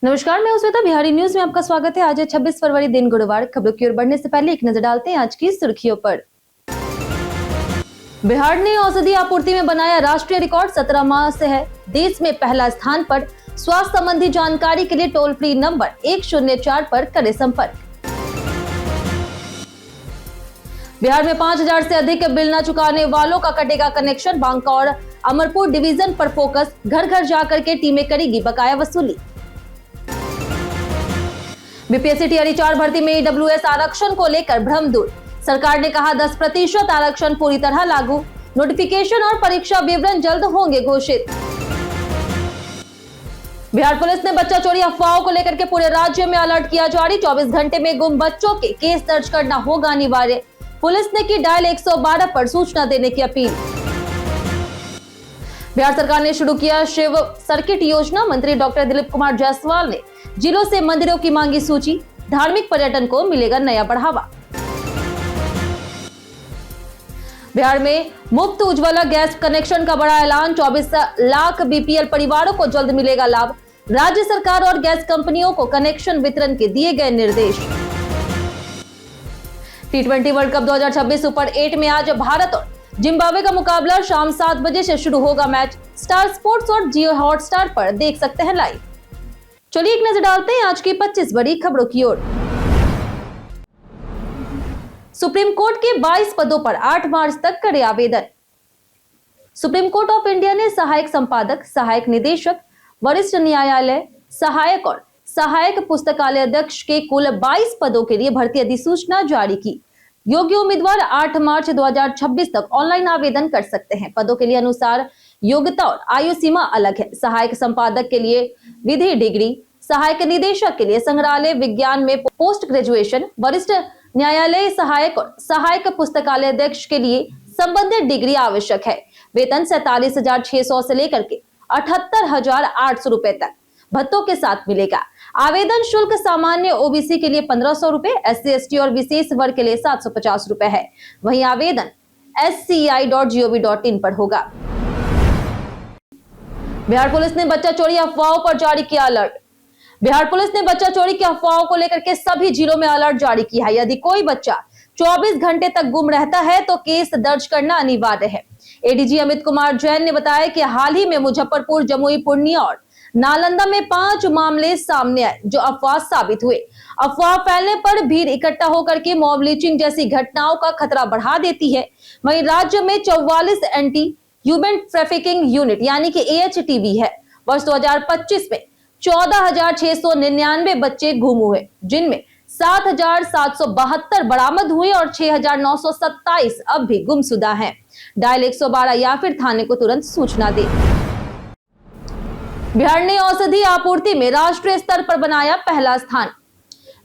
नमस्कार, मैं श्वेता। बिहारी न्यूज में आपका स्वागत है। आज है 26 फरवरी, दिन गुरुवार। खबरों की ओर बढ़ने से पहले एक नजर डालते हैं आज की सुर्खियों पर। बिहार ने औषधि आपूर्ति में बनाया राष्ट्रीय रिकॉर्ड। 17 माह से है देश में पहला स्थान पर। स्वास्थ्य संबंधी जानकारी के लिए टोल फ्री नंबर 104 पर करें संपर्क। बिहार में 5000 से अधिक बिल न चुकाने वालों का कटेगा कनेक्शन। बांका और अमरपुर डिवीजन पर फोकस। घर घर जाकर के टीमें करेगी बकाया वसूली। बीपीएससी टिहरी 4 भर्ती में ईडब्ल्यूएस आरक्षण को लेकर भ्रम दूर। सरकार ने कहा 10% आरक्षण पूरी तरह लागू। नोटिफिकेशन और परीक्षा विवरण जल्द होंगे घोषित। बिहार पुलिस ने बच्चा चोरी अफवाहों को लेकर के पूरे राज्य में अलर्ट किया जारी। 24 घंटे में गुम बच्चों के केस दर्ज करना होगा अनिवार्य। पुलिस ने की डायल 112 पर सूचना देने की अपील। बिहार सरकार ने शुरू किया शिव सर्किट योजना। मंत्री डॉक्टर दिलीप कुमार जायसवाल ने जिलों से मंदिरों की मांगी सूची। धार्मिक पर्यटन को मिलेगा नया बढ़ावा। बिहार में मुफ्त उज्ज्वला गैस कनेक्शन का बड़ा ऐलान। 24 लाख बीपीएल परिवारों को जल्द मिलेगा लाभ। राज्य सरकार और गैस कंपनियों को कनेक्शन वितरण के दिए गए निर्देश। टी20 वर्ल्ड कप 2026 सुपर 8 में आज भारत और जिम्बाब्वे का मुकाबला। शाम 7 बजे से शुरू होगा मैच। स्टार स्पोर्ट्स और जियो हॉटस्टार पर देख सकते हैं लाइव। चलिए एक नजर डालते हैं आज की 25 बड़ी खबरों की ओर। सुप्रीम कोर्ट के 22 पदों पर 8 मार्च तक करे आवेदन। सुप्रीम कोर्ट ऑफ इंडिया ने सहायक संपादक, सहायक निदेशक, वरिष्ठ न्यायालय सहायक और सहायक पुस्तकालय अध्यक्ष के कुल 22 पदों के लिए भर्ती अधिसूचना जारी की। योग्य उम्मीदवार 8 मार्च 2026 तक ऑनलाइन आवेदन कर सकते हैं। पदों के लिए अनुसार योग्यता और आयु सीमा अलग है। सहायक संपादक के लिए विधि डिग्री, सहायक निदेशक के लिए संग्रहालय विज्ञान में पोस्ट ग्रेजुएशन, वरिष्ठ न्यायालय सहायक और सहायक पुस्तकालय अध्यक्ष के लिए संबंधित डिग्री आवश्यक है। वेतन 47,600 से लेकर के 78,800 रुपए तक भत्तों के साथ मिलेगा। आवेदन शुल्क सामान्य ओबीसी के लिए 1500 रुपए, SC ST और विशेष वर्ग के लिए 750 रुपए है। वहीं आवेदन sci.gov.in पर होगा। बिहार पुलिस ने बच्चा चोरी अफवाहों पर जारी किया अलर्ट। बिहार पुलिस ने बच्चा चोरी की अफवाहों को लेकर के सभी जिलों में अलर्ट जारी किया है। यदि कोई बच्चा 24 घंटे तक गुम रहता है तो केस दर्ज करना अनिवार्य है। एडीजी अमित कुमार जैन ने बताया कि हाल ही में मुजफ्फरपुर, जमुई, पूर्णिया और नालंदा में 5 मामले सामने आए जो अफवाह साबित हुए। अफवाह फैलने पर भीड़ इकट्ठा होकर के मॉब लिंचिंग जैसी घटनाओं का खतरा बढ़ा देती है। वहीं राज्य में 44 एंटी ह्यूमन ट्रैफिकिंग यूनिट यानी कि AHTV है। वर्ष 2025 में 14,699 बच्चे गुम हुए, जिनमें 7,772 बरामद हुए और 6,927 अब भी गुमशुदा हैं। डायल 112 या फिर थाने को तुरंत सूचना दें। बिहार ने औषधि आपूर्ति में राष्ट्रीय स्तर पर बनाया पहला स्थान।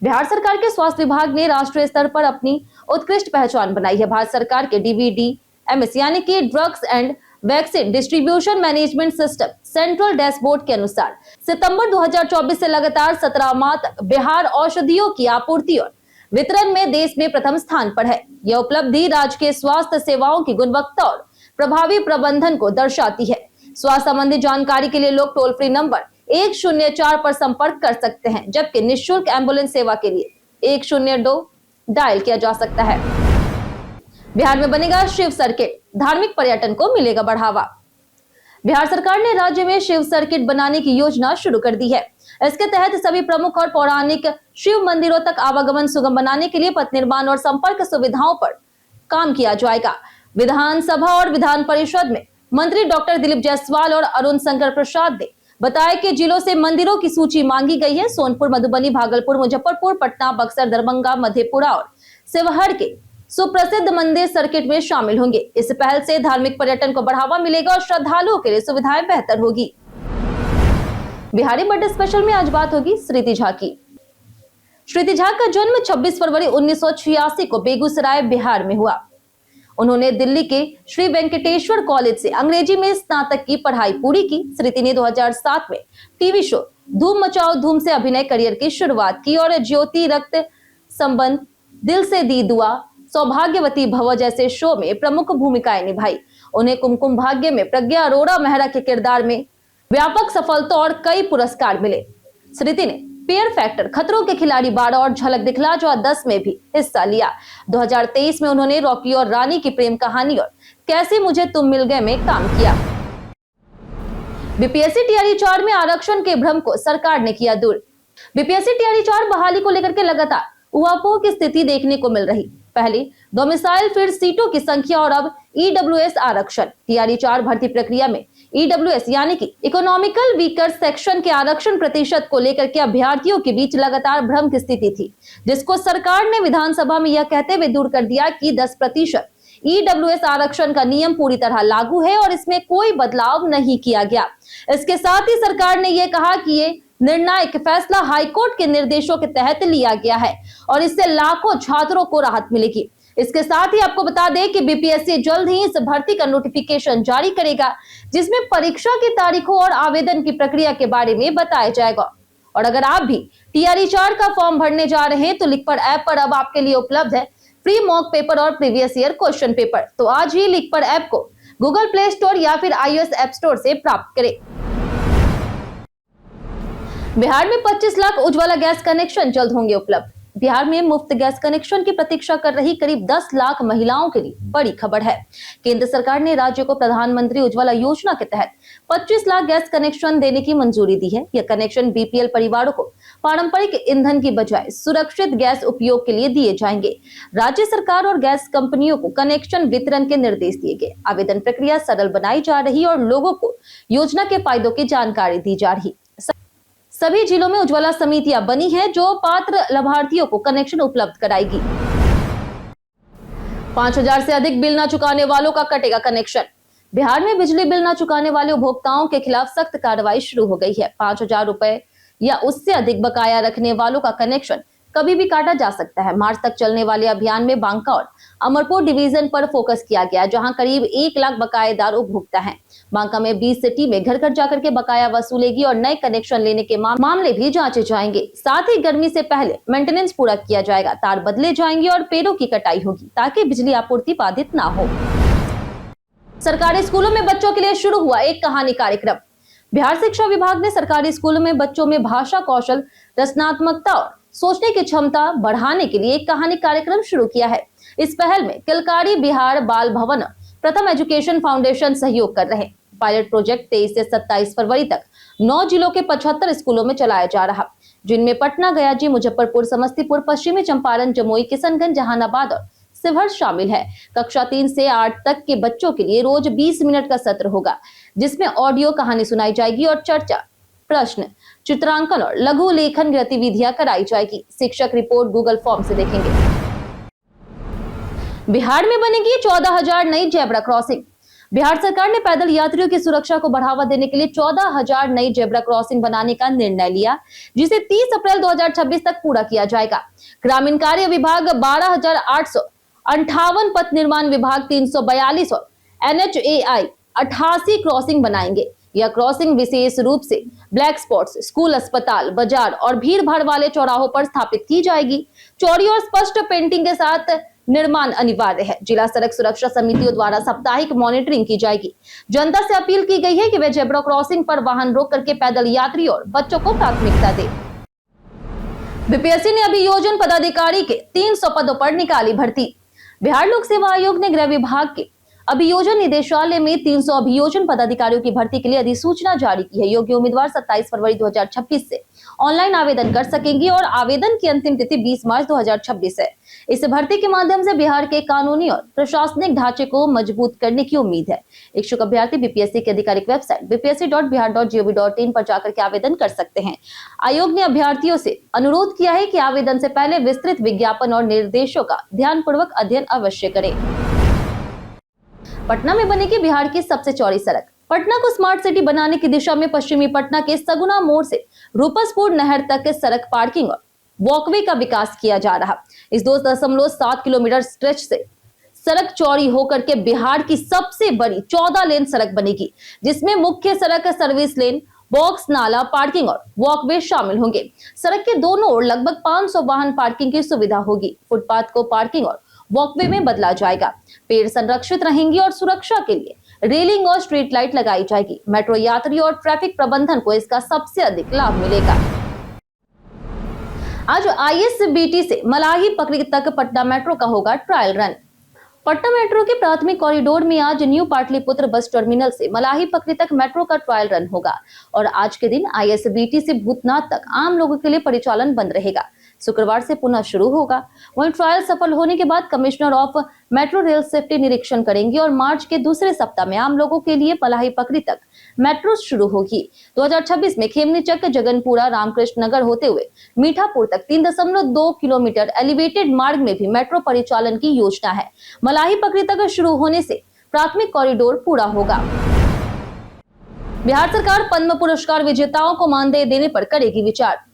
बिहार सरकार के स्वास्थ्य विभाग ने राष्ट्रीय स्तर पर अपनी उत्कृष्ट पहचान बनाई है। भारत सरकार के DVDMS यानी कि drugs and vaccine distribution management system central dashboard के अनुसार सितंबर 2024 से लगातार 17 माह तक बिहार औषधियों की आपूर्ति और वितरण में देश में प्रथम स्थान पर है। यह उपलब्धि राज्य के स्वास्थ्य सेवाओं की गुणवत्ता और प्रभावी प्रबंधन को दर्शाती है। स्वास्थ्य संबंधी जानकारी के लिए लोग टोल फ्री नंबर 104 पर संपर्क कर सकते हैं, जबकि निःशुल्क एम्बुलेंस सेवा के लिए 102 डायल किया जा सकता है। बिहार में बनेगा शिव सर्किट। धार्मिक पर्यटन को मिलेगा बढ़ावा। बिहार सरकार ने राज्य में शिव सर्किट बनाने की योजना शुरू कर दी है। इसके तहत सभी प्रमुख और पौराणिक शिव मंदिरों तक आवागमन सुगम बनाने के लिए पथ निर्माण और संपर्क सुविधाओं पर काम किया जाएगा। विधानसभा और विधान परिषद में मंत्री डॉक्टर दिलीप जायसवाल और अरुण शंकर प्रसाद ने बताया कि जिलों से मंदिरों की सूची मांगी गई है। सोनपुर, मधुबनी, भागलपुर, मुजफ्फरपुर, पटना, बक्सर, दरभंगा, मधेपुरा और शिवहर के सुप्रसिद्ध मंदिर सर्किट में शामिल होंगे। इस पहल से धार्मिक पर्यटन को बढ़ावा मिलेगा और श्रद्धालुओं के लिए सुविधाएं बेहतर होगी। बिहारी बर्थडे स्पेशल में आज बात होगी श्रीति झा की। श्रीति झा का जन्म 26 फरवरी 1986 को बेगूसराय, बिहार में हुआ। उन्होंने दिल्ली के श्री वेंकटेश्वर कॉलेज से अंग्रेजी में स्नातक की पढ़ाई पूरी की। श्रीति ने 2007 में टीवी शो धूम मचाओ धूम से अभिनय करियर की शुरुआत की और ज्योति, रक्त संबंध, दिल से दी दुआ, सौभाग्यवती भव जैसे शो में प्रमुख भूमिकाएं निभाई। उन्हें कुमकुम भाग्य में प्रज्ञा अरोड़ा मेहरा के किरदार में व्यापक सफलता और कई पुरस्कार मिले। स्मृति ने पेयर फैक्टर, खतरों के खिलाड़ी 12 और झलक दिखला जो 10 में भी हिस्सा लिया। 2023 में उन्होंने रॉकी और रानी की प्रेम कहानी और कैसे मुझे तुम मिल गए में काम किया। बीपीएससी टीआरई 4 में आरक्षण के भ्रम को सरकार ने किया दूर। बीपीएससी टीआरई 4 बहाली को लेकर के लगातार उहापोह की स्थिति देखने को मिल रही। पहले डोमिसाइल, फिर सीटों की संख्या और अब ईडब्ल्यूएस आरक्षण। टीआरई 4 भर्ती प्रक्रिया में ईडब्ल्यूएस यानी कि इकोनॉमिकल वीकर सेक्शन के आरक्षण प्रतिशत को लेकर के अभ्यर्थियों के बीच लगातार भ्रम की स्थिति थी, जिसको सरकार ने विधानसभा में यह कहते हुए दूर कर दिया कि 10% ईडब्ल्यूएस आरक्षण का नियम पूरी तरह लागू है और इसमें कोई बदलाव नहीं किया गया। इसके साथ ही सरकार ने यह कहा कि ये निर्णायक फैसला हाईकोर्ट के निर्देशों के तहत लिया गया है और इससे लाखों छात्रों को राहत मिलेगी। इसके साथ ही आपको बता दें कि बीपीएससी जल्द ही इस भर्ती का नोटिफिकेशन जारी करेगा, जिसमें परीक्षा की तारीखों और आवेदन की प्रक्रिया के बारे में बताया जाएगा। और अगर आप भी टीआरई 4 का फॉर्म भरने जा रहे हैं तो लिखपढ़ ऐप पर अब आपके लिए उपलब्ध है फ्री मॉक पेपर और प्रीवियस ईयर क्वेश्चन पेपर। तो आज ही लिखपढ़ ऐप को गूगल प्ले स्टोर या फिर iOS ऐप स्टोर से प्राप्त करें। बिहार में 25 लाख उज्ज्वला गैस कनेक्शन जल्द होंगे उपलब्ध। बिहार में मुफ्त गैस कनेक्शन की प्रतीक्षा कर रही करीब 10 लाख महिलाओं के लिए बड़ी खबर है। केंद्र सरकार ने राज्य को प्रधानमंत्री उज्ज्वला योजना के तहत 25 लाख गैस कनेक्शन देने की मंजूरी दी है। यह कनेक्शन बीपीएल परिवारों को पारंपरिक ईंधन की बजाय सुरक्षित गैस उपयोग के लिए दिए जाएंगे। राज्य सरकार और गैस कंपनियों को कनेक्शन वितरण के निर्देश दिए गए। आवेदन प्रक्रिया सरल बनाई जा रही और लोगों को योजना के फायदों की जानकारी दी जा रही। सभी जिलों में उज्ज्वला समितियां बनी हैं जो पात्र लाभार्थियों को कनेक्शन उपलब्ध कराएगी। 5000 से अधिक बिल न चुकाने वालों का कटेगा कनेक्शन। बिहार में बिजली बिल न चुकाने वाले उपभोक्ताओं के खिलाफ सख्त कार्रवाई शुरू हो गई है। 5000 रुपए या उससे अधिक बकाया रखने वालों का कनेक्शन कभी भी काटा जा सकता है। मार्च तक चलने वाले अभियान में बांका और अमरपुर डिवीजन पर फोकस किया गया, जहां करीब 1 लाख बकायेदार उपभोक्ता हैं। बांका में 20 सिटी में घर घर जाकर के बकाया वसूलेगी और नए कनेक्शन लेने के मामले भी जांचे जाएंगे। साथ ही गर्मी से पहले मेंटेनेंस पूरा किया जाएगा, तार बदले जाएंगे और पेड़ों की कटाई होगी ताकि बिजली आपूर्ति बाधित ना हो। सरकारी स्कूलों में बच्चों के लिए शुरू हुआ एक कहानी कार्यक्रम। बिहार शिक्षा विभाग ने सरकारी स्कूलों में बच्चों में भाषा कौशल, रचनात्मकता और सोचने की क्षमता बढ़ाने के लिए एक कहानी कार्यक्रम शुरू किया है। इस पहल में किलकारी बिहार बाल भवन, प्रथम एजुकेशन फाउंडेशन सहयोग कर रहे। पायलट प्रोजेक्ट 23 से 27 फरवरी तक 9 जिलों के 75 स्कूलों में चलाया जा रहा, जिनमें पटना, गया, मुजफ्फरपुर, समस्तीपुर, पश्चिमी चंपारण, जमुई, किशनगंज, जहानाबाद और शिवहर शामिल है। कक्षा 3 से 8 तक के बच्चों के लिए रोज 20 मिनट का सत्र होगा, जिसमें ऑडियो कहानी सुनाई जाएगी और चर्चा, प्रश्न, चित्रांकन और लघु लेखन गतिविधियां कराई जाएगी। शिक्षक रिपोर्ट गूगल फॉर्म से देखेंगे। बिहार में बनेगी 14,000 नई जेब्रा क्रॉसिंग। बिहार सरकार ने पैदल यात्रियों की सुरक्षा को बढ़ावा देने के लिए 14,000 नई जेब्रा क्रॉसिंग बनाने का निर्णय लिया, जिसे 30 अप्रैल 2026 तक पूरा किया जाएगा। ग्रामीण कार्य विभाग 12,858, पथ निर्माण विभाग 342 और NHAI 88 क्रॉसिंग बनाएंगे। यह क्रॉसिंग विशेष रूप से ब्लैक स्पॉट्स, स्कूल, अस्पताल, बाजार और भीड़ भाड़ वाले चौराहों पर स्थापित की जाएगी। चौड़ी और स्पष्ट पेंटिंग के साथ निर्माण अनिवार्य है। जिला सड़क सुरक्षा समितियों द्वारा साप्ताहिक मॉनिटरिंग की जाएगी। जनता से अपील की गई है कि वे जेब्रा क्रॉसिंग पर वाहन रोक करके पैदल यात्री और बच्चों को प्राथमिकता दे। बीपीएससी ने अभियोजन पदाधिकारी के 300 पदों पर निकाली भर्ती। बिहार लोक सेवा आयोग ने गृह विभाग के अभियोजन निदेशालय में 300 अभियोजन पदाधिकारियों की भर्ती के लिए अधिसूचना जारी की है। योग्य उम्मीदवार 27 फरवरी 2026 से ऑनलाइन आवेदन कर सकेंगे और आवेदन की अंतिम तिथि 20 मार्च 2026 है। इस भर्ती के माध्यम से बिहार के कानूनी और प्रशासनिक ढांचे को मजबूत करने की उम्मीद है। इच्छुक अभ्यर्थी बीपीएससी की आधिकारिक वेबसाइट bpsc.bihar.gov.in पर जाकर के आवेदन कर सकते हैं। आयोग ने अभ्यर्थियों से अनुरोध किया है कि आवेदन से पहले विस्तृत विज्ञापन और निर्देशों का ध्यानपूर्वक अध्ययन अवश्य करें। पटना में बनेगी बिहार की सबसे चौड़ी सड़क। पटना को स्मार्ट सिटी बनाने की दिशा में पश्चिमी पटना के सगुना मोड़ से रूपसपुर नहर तक के सड़क, पार्किंग और वॉकवे का विकास किया जा रहा। इस 2.7 किलोमीटर स्ट्रेच से सड़क चौड़ी होकर के बिहार की सबसे बड़ी 14 लेन सड़क बनेगी, जिसमें मुख्य सड़क, सर्विस लेन, बॉक्स, नाला, पार्किंग और वॉकवे शामिल होंगे। सड़क के दोनों ओर लगभग 500 वाहन पार्किंग की सुविधा होगी। फुटपाथ को पार्किंग और वॉकवे में बदला जाएगा। पेड़ संरक्षित रहेंगी और सुरक्षा के लिए रेलिंग और स्ट्रीट लाइट लगाई जाएगी। मेट्रो यात्री और ट्रैफिक प्रबंधन को इसका सबसे अधिक लाभ मिलेगा। आज आईएसबीटी से मलाही पकड़ी तक पटना मेट्रो का होगा ट्रायल रन। पटना मेट्रो के प्राथमिक कॉरिडोर में आज न्यू पाटलिपुत्र बस टर्मिनल से मलाही पकड़ी तक मेट्रो का ट्रायल रन होगा और आज के दिन आईएसबीटी से भूतनाथ तक आम लोगों के लिए परिचालन बंद रहेगा। शुक्रवार से पुनः शुरू होगा। वहीं ट्रायल सफल होने के बाद commissioner of metro rail safety निरीक्षण करेंगे और मार्च के दूसरे सप्ताह में आम लोगों के लिए मलाही पकड़ी तक मेट्रो शुरू होगी। 2026 में खेमनीचक, जगनपुरा, रामकृष्ण नगर होते हुए मीठापुर तक 3.2 किलोमीटर एलिवेटेड मार्ग में भी मेट्रो परिचालन की योजना है। मलाही पकड़ी तक शुरू होने से प्राथमिक कॉरिडोर पूरा होगा। बिहार सरकार पद्म पुरस्कार विजेताओं को मानदेय देने पर करेगी विचार।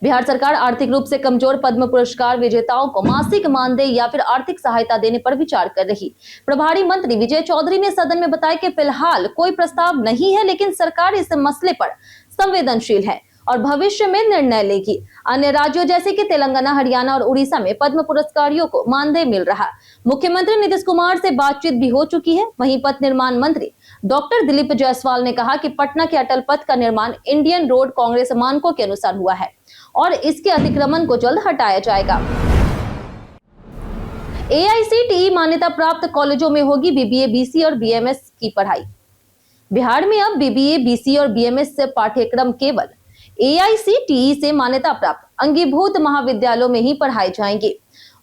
बिहार सरकार आर्थिक रूप से कमजोर पद्म पुरस्कार विजेताओं को मासिक मानदेय या फिर आर्थिक सहायता देने पर विचार कर रही। प्रभारी मंत्री विजय चौधरी ने सदन में बताया कि फिलहाल कोई प्रस्ताव नहीं है, लेकिन सरकार इस मसले पर संवेदनशील है और भविष्य में निर्णय लेगी। अन्य राज्यों जैसे कि तेलंगाना, हरियाणा और उड़ीसा में पद्म पुरस्कारियों को मानदेय मिल रहा। मुख्यमंत्री नीतीश कुमार से बातचीत भी हो चुकी है। वहीं पथ निर्माण मंत्री डॉक्टर दिलीप जायसवाल ने कहा कि पटना के अटल पथ का निर्माण इंडियन रोड कांग्रेस मानकों के अनुसार हुआ है और इसके अतिक्रमण को जल्द हटाया जाएगा। एआईसीटीई मान्यता प्राप्त कॉलेजों में होगी बीबीए, बीसी और बीएमएस की पढ़ाई। बिहार में अब बीबीए, बीसी और बीएमएस से पाठ्यक्रम केवल एआईसीटीई से मान्यता प्राप्त अंगीभूत महाविद्यालयों में ही पढ़ाए जाएंगे।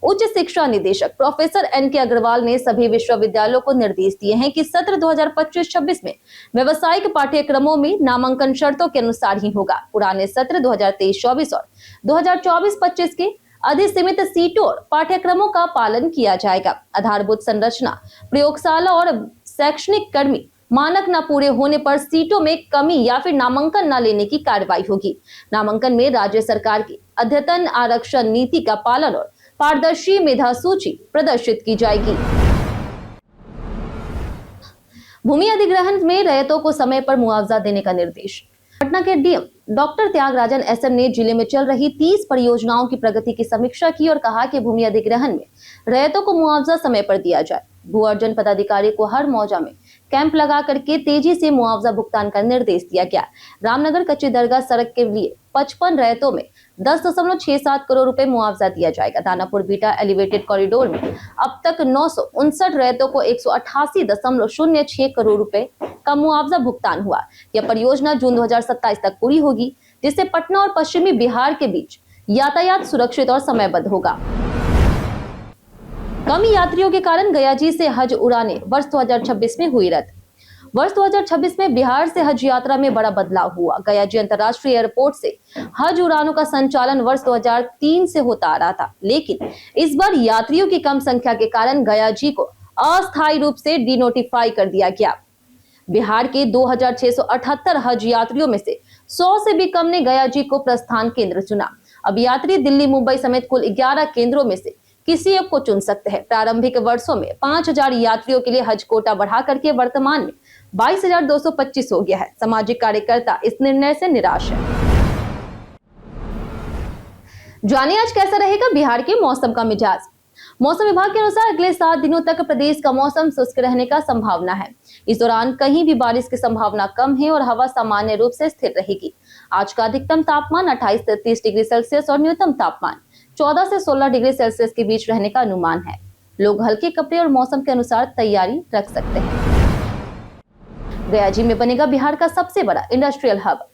उच्च शिक्षा निदेशक प्रोफेसर एनके अग्रवाल ने सभी विश्वविद्यालयों को निर्देश दिए हैं कि सत्र 2025-26 में व्यवसायिक पाठ्यक्रमों में नामांकन शर्तों के अनुसार ही होगा। पुराने सत्र 2023-24 और 2024-25 के अधिसीमित सीटों और पाठ्यक्रमों का पालन किया जाएगा। आधारभूत संरचना, प्रयोगशाला और शैक्षणिक कर्मी मानक न पूरे होने पर सीटों में कमी या फिर नामांकन न लेने की कार्रवाई होगी। नामांकन में राज्य सरकार की अद्यतन आरक्षण नीति का पालन और पारदर्शी मेधा सूची प्रदर्शित की जाएगी। भूमि अधिग्रहण में रैयतों को समय पर मुआवजा देने का निर्देश। पटना के डीएम डॉक्टर त्यागराजन एसएम ने जिले में चल रही 30 परियोजनाओं की प्रगति की समीक्षा की और कहा कि भूमि अधिग्रहण में रैयतों को मुआवजा समय पर दिया जाए। भू अर्जन पदाधिकारी को हर मौजा में कैंप लगा करके तेजी से मुआवजा भुगतान का निर्देश दिया गया। रामनगर कच्ची दरगाह सड़क के लिए 55 रैयतों में 10.67 करोड़ रुपए मुआवजा दिया जाएगा। दानापुर बीटा एलिवेटेड कॉरिडोर में अब तक 959 रैयतों को 188.06 करोड़ रुपए का मुआवजा भुगतान हुआ। यह परियोजना जून 2027 तक पूरी होगी, जिससे पटना और पश्चिमी बिहार के बीच यातायात सुरक्षित और समयबद्ध होगा। कम यात्रियों के कारण गयाजी से हज उड़ानें वर्ष 2026 में हुई रद्द। वर्ष 2026 में बिहार से हज यात्रा में बड़ा बदलाव हुआ। गयाजी अंतर्राष्ट्रीय एयरपोर्ट से हज उड़ानों का संचालन वर्ष 2003 से होता आ रहा था, लेकिन इस बार यात्रियों की कम संख्या के कारण गयाजी को अस्थायी रूप से डिनोटिफाई कर दिया गया। बिहार के 2678 हज यात्रियों में से 100 से भी कम ने गयाजी को प्रस्थान केंद्र चुना। अब यात्री दिल्ली, मुंबई समेत कुल 11 केंद्रों में से किसी एक को चुन सकते हैं। प्रारंभिक वर्षों में 5000 यात्रियों के लिए हज कोटा बढ़ा करके वर्तमान में 22,225 हो गया है। सामाजिक कार्यकर्ता इस निर्णय से निराश है। जानिए आज कैसा रहेगा बिहार के मौसम का मिजाज। मौसम विभाग के अनुसार अगले 7 दिनों तक प्रदेश का मौसम शुष्क रहने का संभावना है। इस दौरान कहीं भी बारिश की संभावना कम है और हवा सामान्य रूप से स्थिर रहेगी। आज का अधिकतम तापमान 28 से 30 डिग्री सेल्सियस और न्यूनतम तापमान 14 से 16 डिग्री सेल्सियस के बीच रहने का अनुमान है। लोग हल्के कपड़े और मौसम के अनुसार तैयारी रख सकते हैं। गयाजी में बनेगा बिहार का सबसे बड़ा इंडस्ट्रियल हब।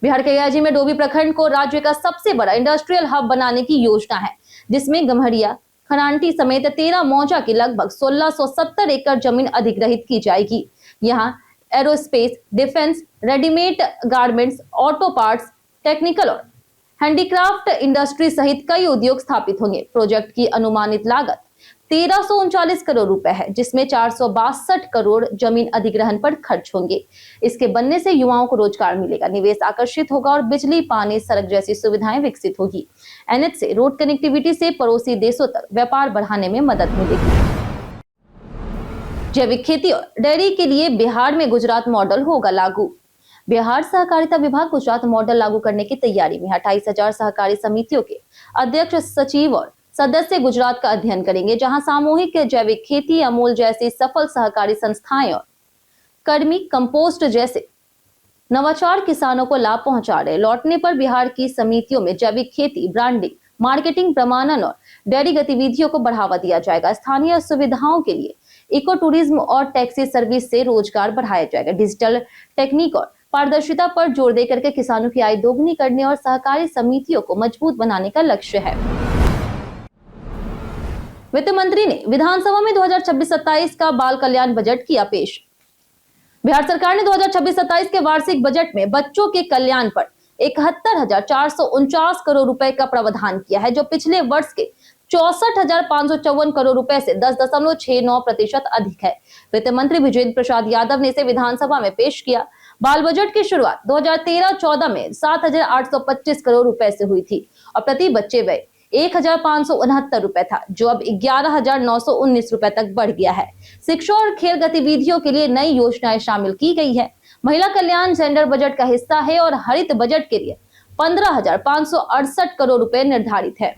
बिहार के गयाजी में डोभी प्रखंड को राज्य का सबसे बड़ा इंडस्ट्रियल हब बनाने की योजना है, जिसमें गम्हरिया, खरांटी समेत 13 मौजा की लगभग 1670 एकड़ जमीन अधिग्रहित की जाएगी। यहाँ aerospace, defence, readymade garments, auto parts, technical और हैंडीक्राफ्ट इंडस्ट्री सहित कई उद्योग स्थापित होंगे। प्रोजेक्ट की अनुमानित लागत 1339 करोड़ रुपए है, जिसमें 462 करोड़ जमीन अधिग्रहण पर खर्च होंगे। इसके बनने से युवाओं को रोजगार मिलेगा, निवेश आकर्षित होगा और बिजली, पानी, सड़क जैसी सुविधाएं विकसित होगी। एनएच से रोड कनेक्टिविटी से पड़ोसी देशों तक व्यापार बढ़ाने में मदद मिलेगी। जैविक खेती और डेयरी के लिए बिहार में गुजरात मॉडल होगा लागू। बिहार सहकारिता विभाग गुजरात मॉडल लागू करने की तैयारी में 28,000 सहकारी समितियों के अध्यक्ष, सचिव और सदस्य गुजरात का अध्ययन करेंगे, जहां सामूहिक जैविक खेती, अमूल जैसी सफल सहकारी संस्थाएं और कर्मी कंपोस्ट जैसे नवाचार किसानों को लाभ पहुंचा रहे। लौटने पर बिहार की समितियों में जैविक खेती, ब्रांडिंग, मार्केटिंग, प्रमाणन और डेयरी गतिविधियों को बढ़ावा दिया जाएगा। स्थानीय सुविधाओं के लिए इको टूरिज्म और टैक्सी सर्विस से रोजगार बढ़ाया जाएगा। डिजिटल टेक्निक और पारदर्शिता पर जोर देकर के किसानों की आय दोगुनी करने और सहकारी समितियों को मजबूत बनाने का लक्ष्य है। वित्त मंत्री ने विधानसभा में 2026-27 का बाल कल्याण बजट किया पेश। बिहार सरकार ने 2026-27 के वार्षिक बजट में बच्चों के कल्याण पर 71,449 करोड़ रुपए का प्रावधान किया है, जो पिछले वर्ष के 64,554 करोड़ रुपए से 10.69% अधिक है। वित्त मंत्री विजेंद्र प्रसाद यादव ने इसे विधानसभा में पेश किया। बाल बजट की शुरुआत 2013-14 में 7,825 करोड़ रुपए से हुई थी और प्रति बच्चे व्यय 1,569 रुपए था, जो अब 11,919 रुपए तक बढ़ गया है। शिक्षा और खेल गतिविधियों के लिए नई योजनाएं शामिल की गई है। महिला कल्याण जेंडर बजट का हिस्सा है और हरित बजट के लिए 15,568 करोड़ रुपए निर्धारित है।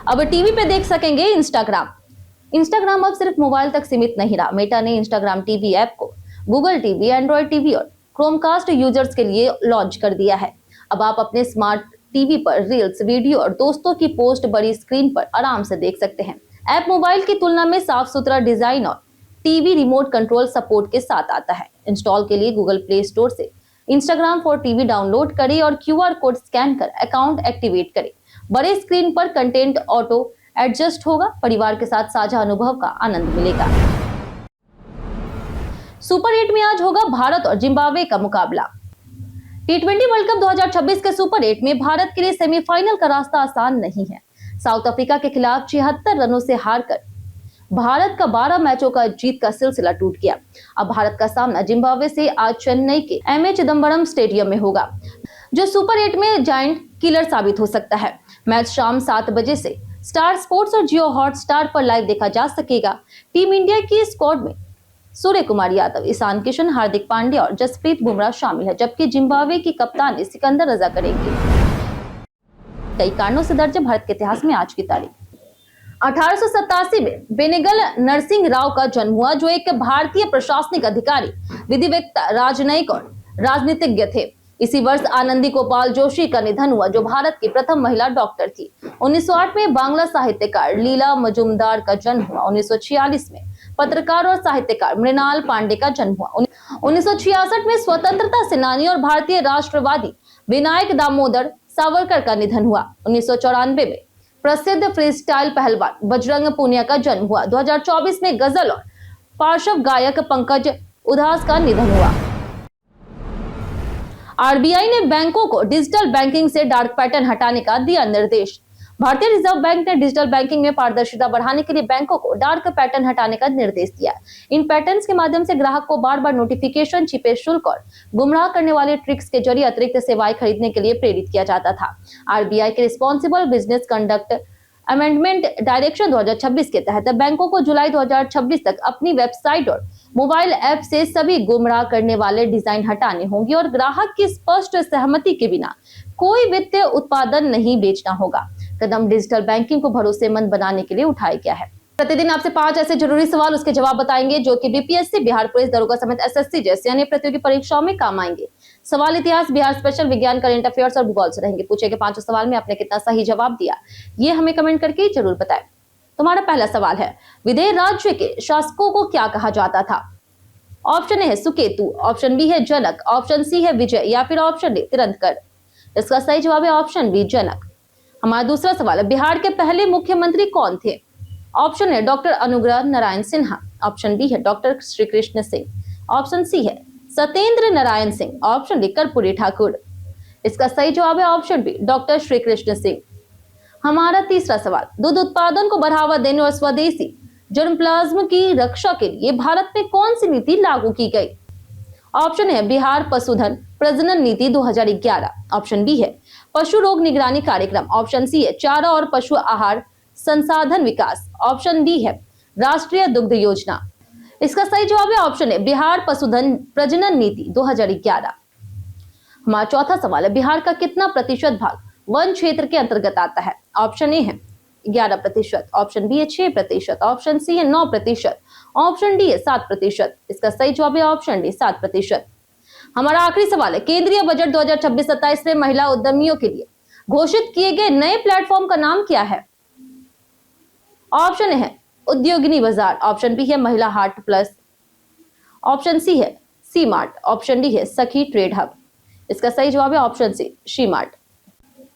अब टीवी पे देख सकेंगे इंस्टाग्राम अब सिर्फ मोबाइल तक सीमित नहीं रहा। मेटा ने इंस्टाग्राम टीवी ऐप को गूगल टीवी, एंड्रॉइड टीवी और क्रोमकास्ट यूजर्स के लिए लॉन्च कर दिया है। अब आप अपने स्मार्ट टीवी पर रील्स, वीडियो और दोस्तों की पोस्ट बड़ी स्क्रीन पर आराम से देख सकते हैं। ऐप मोबाइल की तुलना में साफ सुथरा डिजाइन और टीवी रिमोट कंट्रोल सपोर्ट के साथ आता है। इंस्टॉल के लिए गूगल प्ले स्टोर से इंस्टाग्राम फॉर टीवी डाउनलोड करें और QR कोड स्कैन कर अकाउंट एक्टिवेट करें। बड़े स्क्रीन पर कंटेंट ऑटो एडजस्ट होगा। परिवार के साथ साझा अनुभव का आनंद मिलेगा। सुपर 8 में आज होगा भारत और जिम्बाब्वे का मुकाबला। T20 वर्ल्ड कप 2026 के सुपर 8 में भारत के लिए सेमीफाइनल का रास्ता आसान नहीं है। साउथ अफ्रीका के खिलाफ 76 रनों से हारकर भारत का 12 मैचों का जीत का सिलसिला टूट गया। अब भारत का सामना जिम्बाब्वे से आज चेन्नई के MA चिदम्बरम स्टेडियम में होगा, जो सुपर 8 में जायंट किलर साबित हो सकता है। मैच शाम 7 बजे से स्टार स्पोर्ट्स और जियो हॉटस्टार पर लाइव देखा जा सकेगा। टीम इंडिया की स्क्वाड में सूर्य कुमार यादव, ईशान किशन, हार्दिक पांड्या और जसप्रीत बुमराह शामिल है, जबकि जिम्बाब्वे की कप्तानी सिकंदर रजा करेंगी। कई कारणों से दर्ज है भारत के इतिहास में आज की तारीख। 1887 में बेनेगल नरसिंह राव का जन्म हुआ, जो एक भारतीय प्रशासनिक अधिकारी, विधिवेत्ता, राजनयिक और राजनीतिज्ञ थे। इसी वर्ष आनंदी गोपाल जोशी का निधन हुआ, जो भारत की प्रथम महिला डॉक्टर थी। 1908 में बांग्ला साहित्यकार लीला मजुमदार का जन्म हुआ। 1946 में पत्रकार और साहित्यकार मृणाल पांडे का जन्म हुआ। 1966 में स्वतंत्रता सेनानी और भारतीय राष्ट्रवादी विनायक दामोदर सावरकर का निधन हुआ। 1994 में प्रसिद्ध फ्रीस्टाइल पहलवान बजरंग पूनिया का जन्म हुआ। 2024 में गजल और पार्श्व गायक पंकज उधास का निधन हुआ। RBI ने बैंकों को डिजिटल बैंकिंग से डार्क पैटर्न हटाने का दिया निर्देश। भारतीय रिजर्व बैंक ने डिजिटल बैंकिंग में पारदर्शिता बढ़ाने के लिए बैंकों को डार्क पैटर्न हटाने का निर्देश दिया। इन पैटर्न्स के माध्यम से ग्राहक को बार बार नोटिफिकेशन, छिपे शुल्क और गुमराह करने वाले ट्रिक्स के जरिए अतिरिक्त सेवाएं खरीदने के लिए प्रेरित किया जाता था। RBI के responsible business conduct amendment direction 2026 के तहत बैंकों को जुलाई 2026 तक अपनी वेबसाइट और मोबाइल ऐप से सभी गुमराह करने वाले डिजाइन हटाने होंगे और ग्राहक की स्पष्ट सहमति के बिना कोई वित्तीय उत्पादन नहीं बेचना होगा। कदम डिजिटल बैंकिंग को भरोसेमंद बनाने के लिए उठाया गया है। प्रतिदिन आपसे 5 ऐसे जरूरी सवाल उसके जवाब बताएंगे, जो कि BPSC, बिहार पुलिस दरोगा समेत SSC जैसे अन्य प्रतियोगी परीक्षाओं में काम आएंगे। सवाल इतिहास, बिहार स्पेशल, विज्ञान, करंट अफेयर्स और भूगोल से रहेंगे। पूछे गए 5 सवाल में आपने कितना सही जवाब दिया, ये हमें कमेंट करके जरूर बताएं। तुम्हारा पहला सवाल है, विदेह राज्य के शासकों को क्या कहा जाता था? ऑप्शन ए है सुकेतु, ऑप्शन बी है जनक, ऑप्शन सी है विजय या फिर ऑप्शन डी तिरंदकर। इसका सही जवाब है ऑप्शन बी जनक। हमारा दूसरा सवाल है, बिहार के पहले मुख्यमंत्री कौन थे? ऑप्शन है doctor Anugrah Narayan Sinha, option B है doctor Shri Krishna Singh, option C है सत्येंद्र नारायण सिंह, ऑप्शन डी कर्पूरी ठाकुर। इसका सही जवाब है option B doctor Shri Krishna Singh. हमारा तीसरा सवाल, दूध उत्पादन को बढ़ावा देने और स्वदेशी जर्मप्लाज्म की रक्षा के लिए भारत में कौन सी नीति लागू की गई? ऑप्शन है बिहार पशुधन प्रजनन नीति 2011, ऑप्शन बी है पशु रोग निगरानी कार्यक्रम, ऑप्शन सी है चारा और पशु आहार संसाधन विकास, ऑप्शन डी है राष्ट्रीय दुग्ध योजना। इसका सही जवाब है ऑप्शन है बिहार पशुधन प्रजनन नीति 2011। हमारा चौथा सवाल है, बिहार का कितना प्रतिशत भाग वन क्षेत्र के अंतर्गत आता है? ऑप्शन ए है 11%, ऑप्शन बी है 6%, ऑप्शन सी है 9%, ऑप्शन डी है 7%। इसका सही जवाब है ऑप्शन डी 7%। हमारा आखिरी सवाल है, केंद्रीय बजट 2026-27 में महिला उद्यमियों के लिए घोषित किए गए नए प्लेटफॉर्म का नाम क्या है? ऑप्शन ए है उद्योगिनी बाजार, ऑप्शन बी है महिला हाट प्लस, ऑप्शन सी है सी मार्ट, ऑप्शन डी है सखी ट्रेड हब। इसका सही जवाब है ऑप्शन सी शी मार्ट।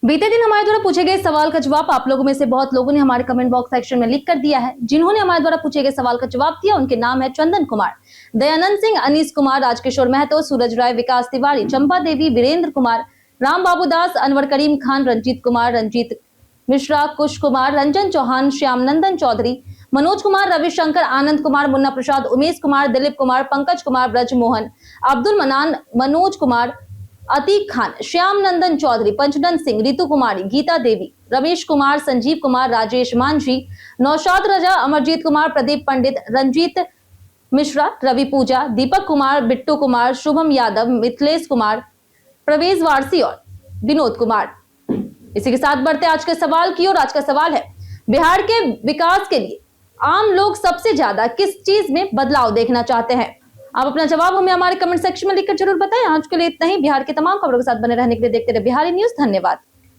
बीते दिन हमारे द्वारा पूछे गए सवाल का जवाब आप लोगों में से बहुत लोगों ने हमारे कमेंट बॉक्स सेक्शन में लिख कर दिया है। जिन्होंने हमारे द्वारा पूछे गए सवाल का जवाब दिया उनके नाम है चंदन कुमार, दयानंद सिंह, अनीस कुमार, राजकिशोर महतो, सूरज राय, विकास तिवारी, चंपा देवी, वीरेंद्र कुमार, राम बाबू दास, अनवर करीम खान, रंजीत कुमार, रंजीत मिश्रा, कुश कुमार, रंजन चौहान, श्याम नंदन चौधरी, मनोज कुमार, रविशंकर, आनंद कुमार, मुन्ना प्रसाद, उमेश कुमार, दिलीप कुमार, पंकज कुमार, ब्रज मोहन, अब्दुल मनान, मनोज कुमार, अतीक खान, श्याम नंदन चौधरी, पंचनंद सिंह, रितु कुमारी, गीता देवी, रमेश कुमार, संजीव कुमार, राजेश मांझी, नौशाद रजा, अमरजीत कुमार, प्रदीप पंडित, रंजीत मिश्रा, रवि पूजा, दीपक कुमार, बिट्टू कुमार, शुभम यादव, मिथिलेश कुमार, प्रवेश वारसी और विनोद कुमार। इसी के साथ बढ़ते आज के सवाल की ओर। आज का सवाल है, बिहार के विकास के लिए आम लोग सबसे ज्यादा किस चीज में बदलाव देखना चाहते हैं? आप अपना जवाब हमें हमारे कमेंट सेक्शन में लिखकर जरूर बताएं। आज के लिए इतना ही। बिहार के तमाम खबरों के साथ बने रहने के लिए देखते रहे बिहारी न्यूज। धन्यवाद।